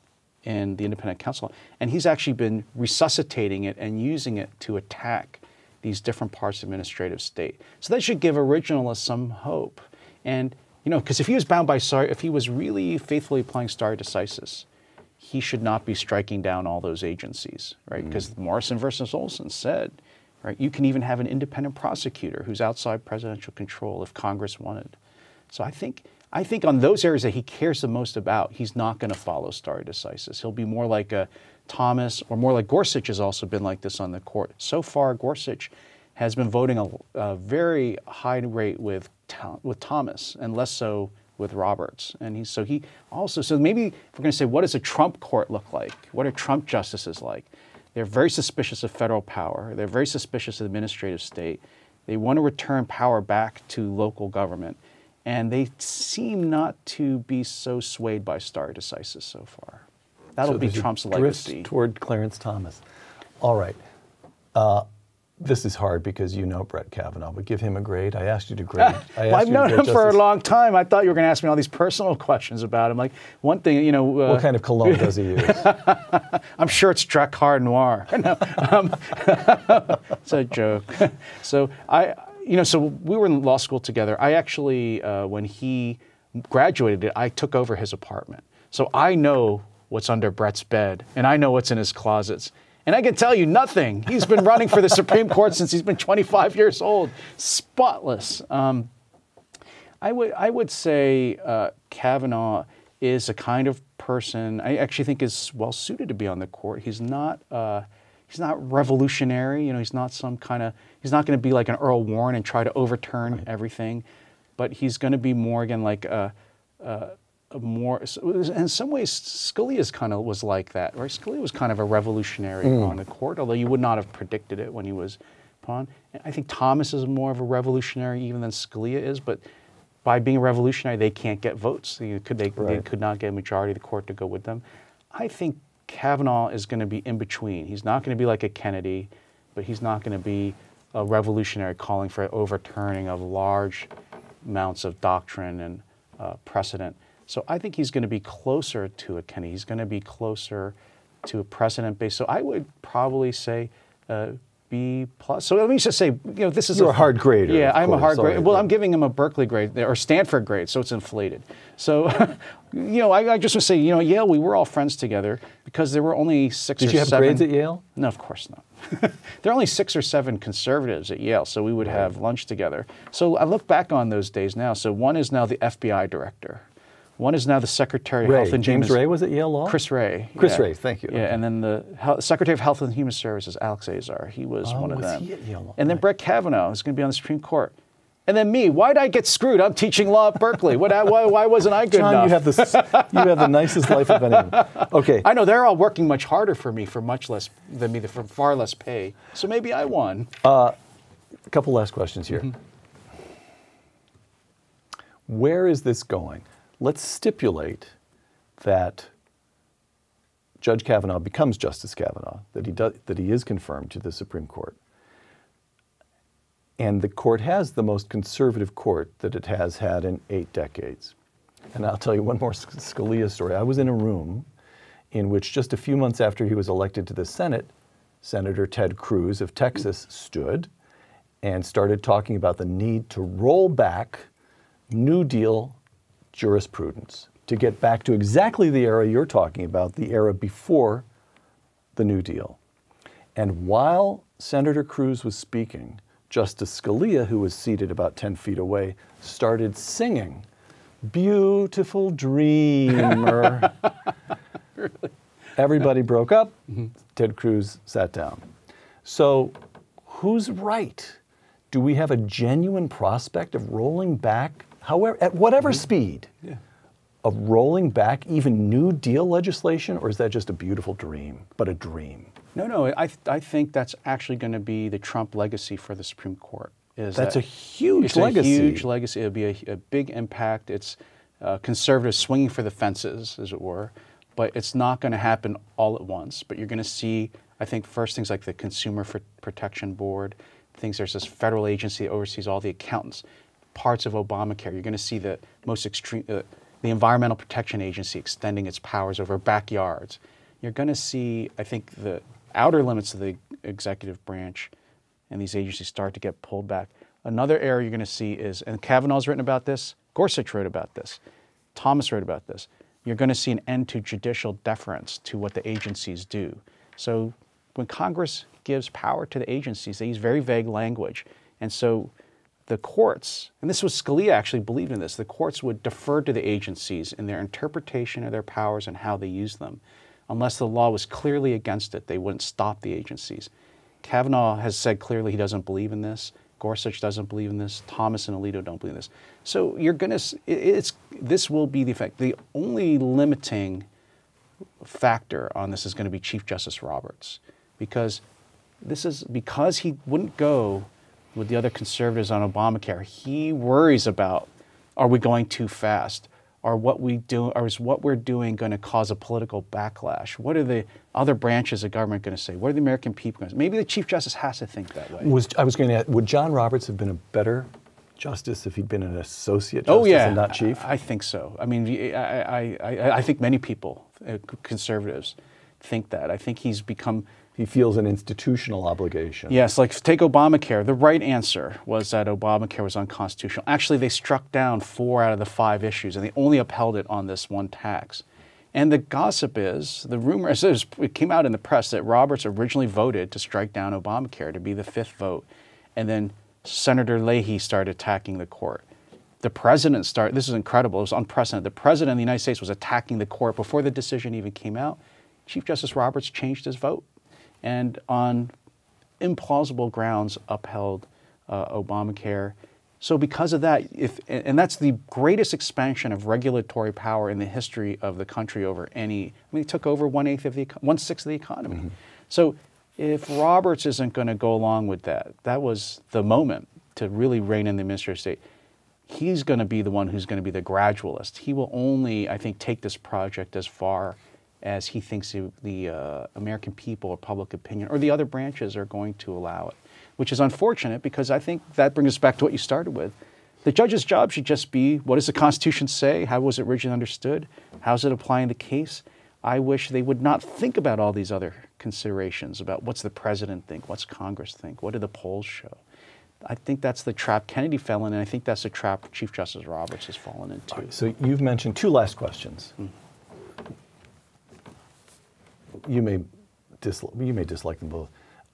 in the independent counsel. And he's actually been resuscitating it and using it to attack these different parts of administrative state. So that should give originalists some hope. And, you know, because if he was bound by stare, if he was really faithfully applying stare decisis, he should not be striking down all those agencies, right? Because Morrison versus Olson said, right, you can even have an independent prosecutor who's outside presidential control if Congress wanted. So I think on those areas that he cares the most about, he's not going to follow stare decisis. He'll be more like a Thomas, or more like Gorsuch has also been like this on the court. So far, Gorsuch has been voting a very high rate with Thomas and less so with Roberts. And so maybe if we're going to say, what does a Trump court look like? What are Trump justices like? They're very suspicious of federal power. They're very suspicious of administrative state. They want to return power back to local government. And they seem not to be so swayed by stare decisis so far. That'll be Trump's legacy. Drift toward Clarence Thomas. All right. This is hard because you know Brett Kavanaugh, but give him a grade. I asked you to grade. I've known him for a long time. I thought you were going to ask me all these personal questions about him. Like one thing, you know. What kind of cologne does he use? I'm sure it's Drakkar Noir. No, it's a joke. So so we were in law school together. I actually, when he graduated, I took over his apartment. So I know what's under Brett's bed, and I know what's in his closets. And I can tell you nothing. He's been running for the Supreme Court since he's been 25 years old. Spotless. I would say Kavanaugh is a kind of person I actually think is well suited to be on the court. He's not revolutionary. You know, he's not going to be like an Earl Warren and try to overturn everything. But he's going to be more again like more, in some ways, Scalia was like that, right? Scalia was kind of a revolutionary on the court, although you would not have predicted it when he was upon. I think Thomas is more of a revolutionary even than Scalia is, but by being a revolutionary, they can't get votes. They could not get a majority of the court to go with them. I think Kavanaugh is going to be in between. He's not going to be like a Kennedy, but he's not going to be a revolutionary calling for overturning of large amounts of doctrine and precedent. So I think he's going to be closer to a Kennedy. He's going to be closer to a precedent base. So I would probably say B+. So let me just say, this is You're a hard grader. Yeah, I'm a hard grader. Well, but I'm giving him a Berkeley grade or Stanford grade, so it's inflated. So, I just want to say, Yale, we were all friends together because there were only 6 or 7. Did you have grades at Yale? No, of course not. There are only 6 or 7 conservatives at Yale, so we would have lunch together. So I look back on those days now. So one is now the FBI director. One is now the Secretary of Health and Human Services. James Ray was at Yale Law? Chris Ray. Chris Ray, thank you. Yeah, okay. and then the Secretary of Health and Human Services, Alex Azar. He was one of them. He at Yale Law? And then Brett Kavanaugh is going to be on the Supreme Court. And then me. Why did I get screwed? I'm teaching law at Berkeley. Why wasn't I good enough? John, you have the nicest life of anyone. Okay. I know they're all working much harder for me for much less than me, for far less pay. So maybe I won. A couple last questions here. Where is this going? Let's stipulate that Judge Kavanaugh becomes Justice Kavanaugh, that he is confirmed to the Supreme Court. And the court has the most conservative court that it has had in 8 decades. And I'll tell you one more Scalia story. I was in a room in which just a few months after he was elected to the Senate, Senator Ted Cruz of Texas stood and started talking about the need to roll back New Deal jurisprudence to get back to exactly the era you're talking about, the era before the New Deal. And while Senator Cruz was speaking, Justice Scalia, who was seated about 10 feet away, started singing, "Beautiful Dreamer." Really? Everybody broke up. Ted Cruz sat down. So who's right? Do we have a genuine prospect of rolling back, however, at whatever speed, of rolling back even New Deal legislation, or is that just a beautiful dream, but a dream? No, I think that's actually going to be the Trump legacy for the Supreme Court. That's a huge legacy. It's a huge legacy. It'll be a big impact. It's conservatives swinging for the fences, as it were, but it's not going to happen all at once. But you're going to see, I think, first things like the Consumer Protection Board, there's this federal agency that oversees all the accountants. parts of Obamacare. You're going to see the most extreme, the Environmental Protection Agency extending its powers over backyards. You're going to see, I think, the outer limits of the executive branch and these agencies start to get pulled back. Another area you're going to see is, and Kavanaugh's written about this, Gorsuch wrote about this, Thomas wrote about this, you're going to see an end to judicial deference to what the agencies do. So when Congress gives power to the agencies, they use very vague language. And so the courts, and this was Scalia actually believed in this, the courts would defer to the agencies in their interpretation of their powers and how they use them. Unless the law was clearly against it, they wouldn't stop the agencies. Kavanaugh has said clearly he doesn't believe in this. Gorsuch doesn't believe in this. Thomas and Alito don't believe in this. So you're going to, this will be the effect. The only limiting factor on this is going to be Chief Justice Roberts, because he wouldn't go with the other conservatives on Obamacare. He worries about, are we going too fast? Or is what we're doing going to cause a political backlash? What are the other branches of government going to say? What are the American people going to say? Maybe the Chief Justice has to think that way. I was going to ask, would John Roberts have been a better justice if he'd been an associate justice and not chief? I think so. I mean, I think many people, conservatives, think that. I think he feels an institutional obligation. Yes, like take Obamacare. The right answer was that Obamacare was unconstitutional. Actually, they struck down 4 out of the 5 issues, and they only upheld it on this one tax. And the gossip is, the rumor is, it came out in the press that Roberts originally voted to strike down Obamacare to be the 5th vote, and then Senator Leahy started attacking the court. The president this is incredible, it was unprecedented. The president of the United States was attacking the court before the decision even came out. Chief Justice Roberts changed his vote, and on implausible grounds upheld Obamacare. So because of that, and that's the greatest expansion of regulatory power in the history of the country over he took over 1/6 of the economy. Mm-hmm. So if Roberts isn't going to go along with that, that was the moment to really rein in the Minister of State. He's going to be the one who's going to be the gradualist. He will only, I think, take this project as far as he thinks the American people or public opinion or the other branches are going to allow it, which is unfortunate because I think that brings us back to what you started with. The judge's job should just be, what does the Constitution say? How was it originally understood? How's it applying the case? I wish they would not think about all these other considerations about what's the president think, what's Congress think, what do the polls show? I think that's the trap Kennedy fell in, and I think that's the trap Chief Justice Roberts has fallen into. Right, so you've mentioned 2 last questions. You may dislike them both,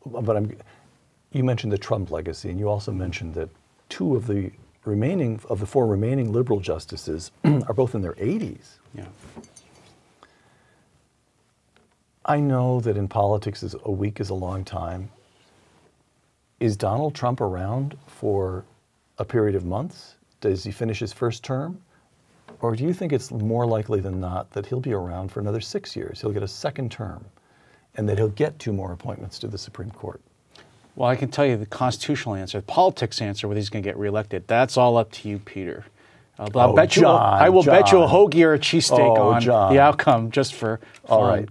but you mentioned the Trump legacy, and you also mentioned that 2 of the 4 remaining liberal justices are both in their 80s. Yeah. I know that in politics a week is a long time. Is Donald Trump around for a period of months? Does he finish his first term? Or do you think it's more likely than not that he'll be around for another 6 years? He'll get a second term, and that he'll get 2 more appointments to the Supreme Court? Well, I can tell you the constitutional answer, the politics answer, whether he's going to get reelected. That's all up to you, Peter. But I will bet you a hoagie or a cheesesteak on the outcome just for fun. All right.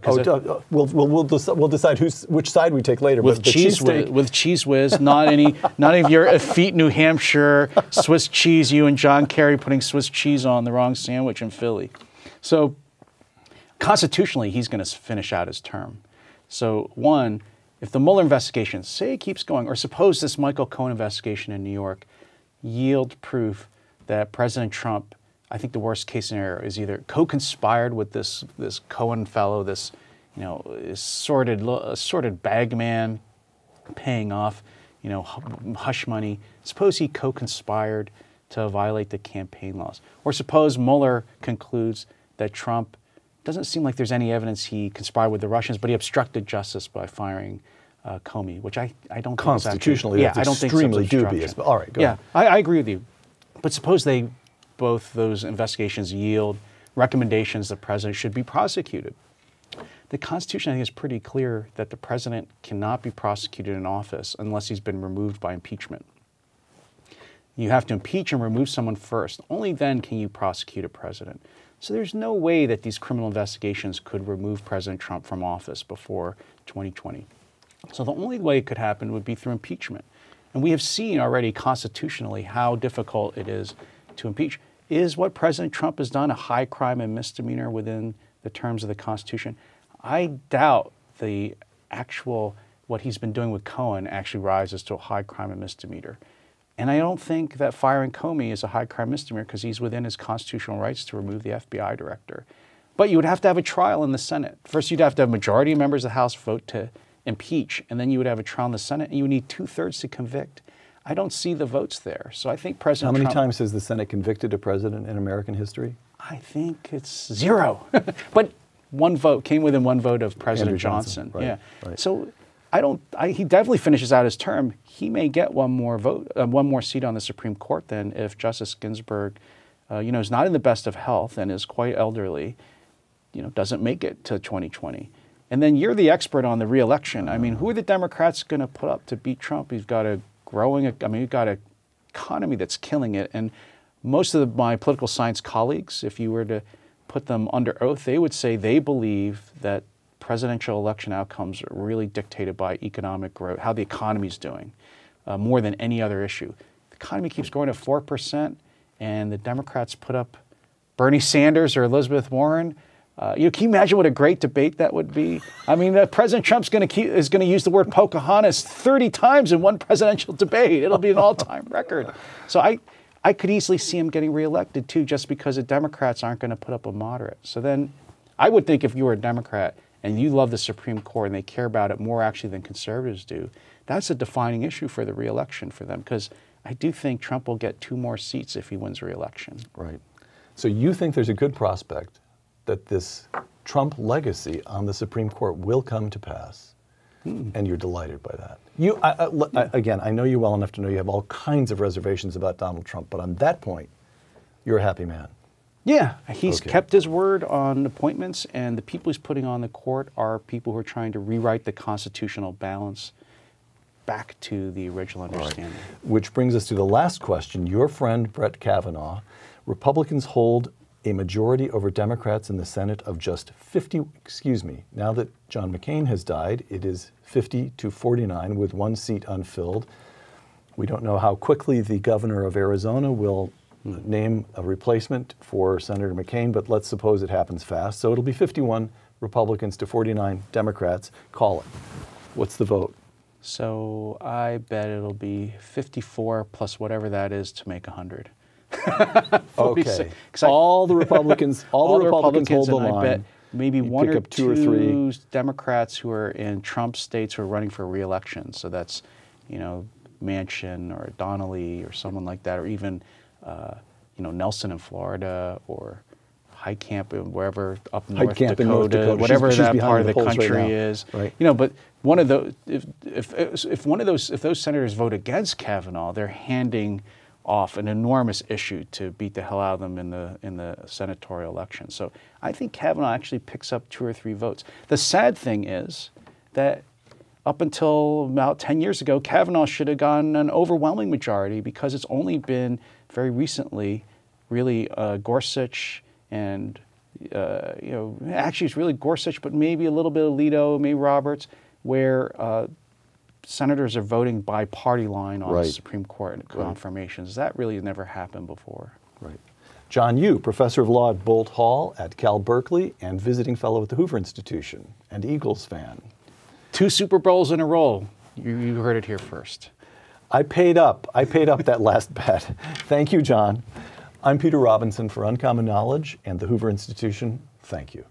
We'll decide which side we take later. With Cheese Whiz, not any of your effete New Hampshire Swiss cheese. You and John Kerry putting Swiss cheese on the wrong sandwich in Philly. So constitutionally, he's going to finish out his term. So one, if the Mueller investigation, say it keeps going, or suppose this Michael Cohen investigation in New York yield proof that President Trump, I think the worst case scenario is either co-conspired with this Cohen fellow, this sordid bagman paying off hush money. Suppose he co-conspired to violate the campaign laws, or suppose Mueller concludes that Trump doesn't seem like there's any evidence he conspired with the Russians, but he obstructed justice by firing Comey, which I don't think constitutionally is actually, that's extremely dubious. But all right, go ahead. I agree with you. But suppose both those investigations yield recommendations the president should be prosecuted. The Constitution, I think, is pretty clear that the president cannot be prosecuted in office unless he's been removed by impeachment. You have to impeach and remove someone first. Only then can you prosecute a president. So there's no way that these criminal investigations could remove President Trump from office before 2020. So the only way it could happen would be through impeachment. And we have seen already constitutionally how difficult it is to impeach. Is what President Trump has done a high crime and misdemeanor within the terms of the Constitution? I doubt the actual, what he's been doing with Cohen actually rises to a high crime and misdemeanor. And I don't think that firing Comey is a high crime misdemeanor because he's within his constitutional rights to remove the FBI director. But you would have to have a trial in the Senate. First, you'd have to have a majority of members of the House vote to impeach, and then you would have a trial in the Senate, and you would need 2/3 to convict. I don't see the votes there. So I think President Trump— How many times has the Senate convicted a president in American history? I think it's 0. But one vote, came within one vote of President Andrew Johnson. Right, yeah. Right. So he definitely finishes out his term. He may get one more vote, one more seat on the Supreme Court than if Justice Ginsburg, is not in the best of health and is quite elderly, doesn't make it to 2020. And then you're the expert on the reelection. I mean, who are the Democrats going to put up to beat Trump? You've got you've got an economy that's killing it. And most of my political science colleagues, if you were to put them under oath, they would say they believe that presidential election outcomes are really dictated by economic growth, how the economy's doing, more than any other issue. The economy keeps growing at 4%, and the Democrats put up Bernie Sanders or Elizabeth Warren. Can you imagine what a great debate that would be? I mean, President Trump's is going to use the word Pocahontas 30 times in one presidential debate. It'll be an all-time record. So I could easily see him getting reelected too, just because the Democrats aren't going to put up a moderate. So then, I would think if you were a Democrat and you love the Supreme Court and they care about it more actually than conservatives do, that's a defining issue for the reelection for them, because I do think Trump will get 2 more seats if he wins reelection. Right. So you think there's a good prospect that this Trump legacy on the Supreme Court will come to pass, and you're delighted by that. Again, I know you well enough to know you have all kinds of reservations about Donald Trump, but on that point, you're a happy man. Yeah, he's kept his word on appointments, and the people he's putting on the court are people who are trying to rewrite the constitutional balance back to the original understanding. Right. Which brings us to the last question. Your friend, Brett Kavanaugh, Republicans hold a majority over Democrats in the Senate of just 50, now that John McCain has died, it is 50-49 with 1 seat unfilled. We don't know how quickly the governor of Arizona will name a replacement for Senator McCain, but let's suppose it happens fast. So it'll be 51 Republicans to 49 Democrats. Call it. What's the vote? So I bet it'll be 54 plus whatever that is to make 100. Okay. All the Republicans hold the line. I bet maybe one or 2 or 3 Democrats who are in Trump states who are running for re-election. So that's, Manchin or Donnelly or someone like that, or even, Nelson in Florida, or Heitkamp wherever up North Dakota, whatever that part of the country is. Right. But one of those, if those senators vote against Kavanaugh, they're handing off an enormous issue to beat the hell out of them in the senatorial election. So I think Kavanaugh actually picks up 2 or 3 votes. The sad thing is that up until about 10 years ago, Kavanaugh should have gotten an overwhelming majority, because it's only been very recently really Gorsuch and, actually it's really Gorsuch, but maybe a little bit of Alito, maybe Roberts, where senators are voting by party line on the Supreme Court confirmations. That really has never happened before. Right. John Yoo, professor of law at Boalt Hall at Cal Berkeley and visiting fellow at the Hoover Institution, and Eagles fan. 2 Super Bowls in a row. You heard it here first. I paid up that last bet. Thank you, John. I'm Peter Robinson for Uncommon Knowledge and the Hoover Institution. Thank you.